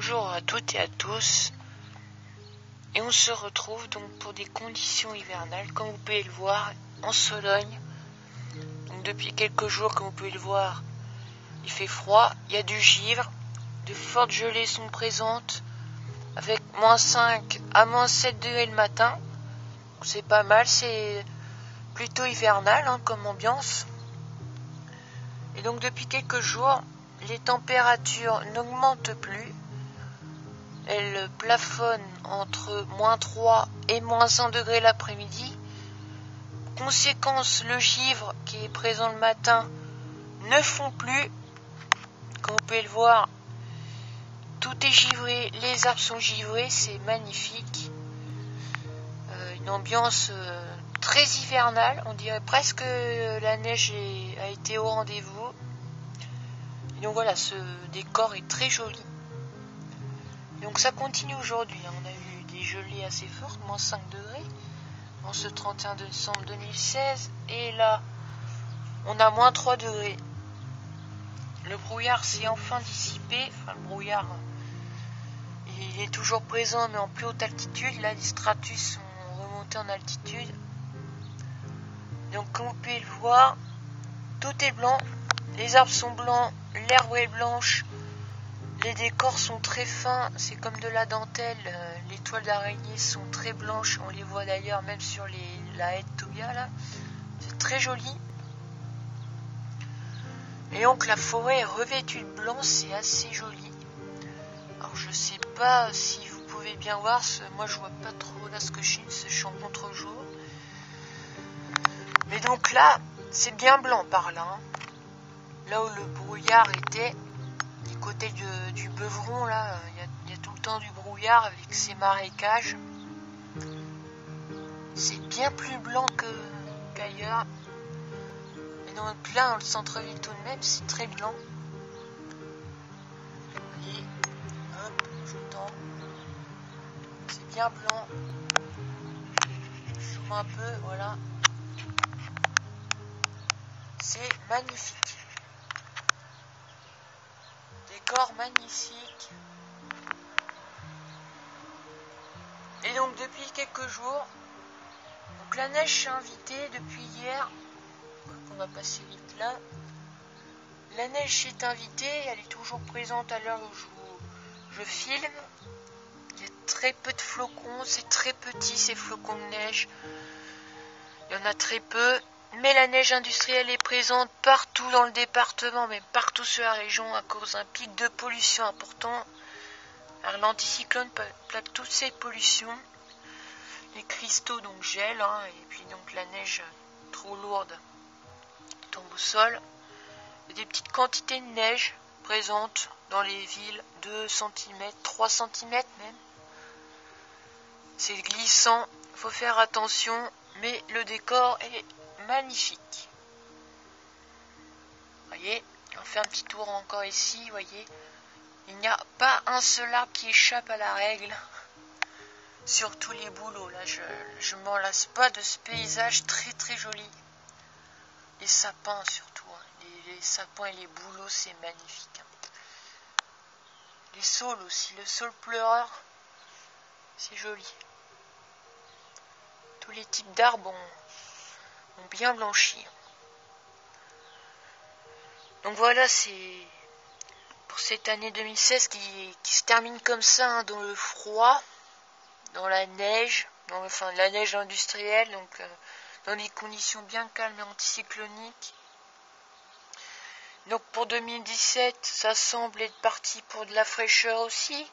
Bonjour à toutes et à tous, et on se retrouve donc pour des conditions hivernales, comme vous pouvez le voir, en Sologne. Donc depuis quelques jours, comme vous pouvez le voir, il fait froid, il y a du givre, de fortes gelées sont présentes, avec -5 à -7 degrés le matin. C'est pas mal, c'est plutôt hivernal comme ambiance. Et donc depuis quelques jours, les températures n'augmentent plus. Elle plafonne entre -3 et -1 degré l'après-midi. Conséquence, le givre qui est présent le matin ne fond plus. Comme vous pouvez le voir, tout est givré, les arbres sont givrés, c'est magnifique. Une ambiance très hivernale, on dirait presque que la neige a été au rendez-vous. Et donc voilà, ce décor est très joli. Donc ça continue aujourd'hui, on a eu des gelées assez fortes, -5 degrés, en ce 31 décembre 2016, et là, on a -3 degrés. Le brouillard s'est enfin dissipé, enfin le brouillard, il est toujours présent, mais en plus haute altitude, là les stratus sont remontés en altitude. Donc comme vous pouvez le voir, tout est blanc, les arbres sont blancs, l'herbe est blanche, les décors sont très fins, c'est comme de la dentelle, les toiles d'araignée sont très blanches, on les voit d'ailleurs même sur la haie de Toya là, c'est très joli. Et donc la forêt est revêtue de blanc, c'est assez joli. Alors je sais pas si vous pouvez bien voir, moi je vois pas trop là ce que je suis en contre-jour. Mais donc là, c'est bien blanc par là, là où le brouillard était. Du côté du Beuvron, là, il y a tout le temps du brouillard avec ses marécages. C'est bien plus blanc qu'ailleurs. Et donc là, dans le centre-ville tout de même, c'est très blanc. Vous voyez, hop, je tends. C'est bien blanc. Je zoome un peu, voilà. C'est magnifique. Décor magnifique. Et donc depuis quelques jours, donc la neige s'est invitée depuis hier. On va passer vite là. La neige s'est invitée, elle est toujours présente à l'heure où je filme. Il y a très peu de flocons, c'est très petit ces flocons de neige. Il y en a très peu. Mais la neige industrielle est présente partout dans le département, mais partout sur la région à cause d'un pic de pollution important. Alors l'anticyclone plaque toutes ces pollutions. Les cristaux donc gèlent, et puis donc la neige trop lourde tombe au sol. Il y a des petites quantités de neige présentes dans les villes, 2 cm, 3 cm même. C'est glissant, il faut faire attention, mais le décor est magnifique. Voyez, on fait un petit tour encore ici, voyez. Il n'y a pas un seul arbre qui échappe à la règle sur tous les bouleaux. Là, je m'en lasse pas de ce paysage très très joli. Les sapins surtout, les sapins et les bouleaux, c'est magnifique. Les saules aussi, le saule pleureur, c'est joli. Tous les types d'arbres ont bien blanchi. Donc voilà, c'est pour cette année 2016 qui se termine comme ça, dans le froid, dans la neige, la neige industrielle, donc dans des conditions bien calmes et anticycloniques. Donc pour 2017, ça semble être parti pour de la fraîcheur aussi,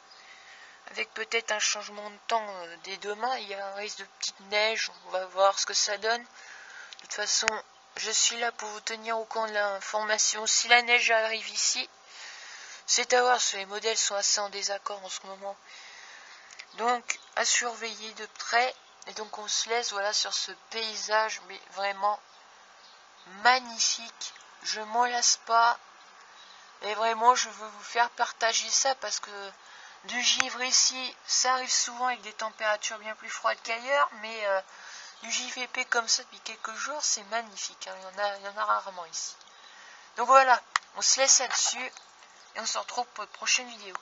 avec peut-être un changement de temps dès demain. Il y a un risque de petite neige, on va voir ce que ça donne. De toute façon, je suis là pour vous tenir au courant de l'information. Si la neige arrive ici, c'est à voir, parce que les modèles sont assez en désaccord en ce moment. Donc, à surveiller de près. Et donc, on se laisse sur ce paysage, mais vraiment magnifique. Je m'en lasse pas. Et vraiment, je veux vous faire partager ça parce que du givre ici, ça arrive souvent avec des températures bien plus froides qu'ailleurs, mais du givre épais comme ça depuis quelques jours, c'est magnifique. Il y en a rarement ici. Donc voilà, on se laisse là-dessus et on se retrouve pour une prochaine vidéo.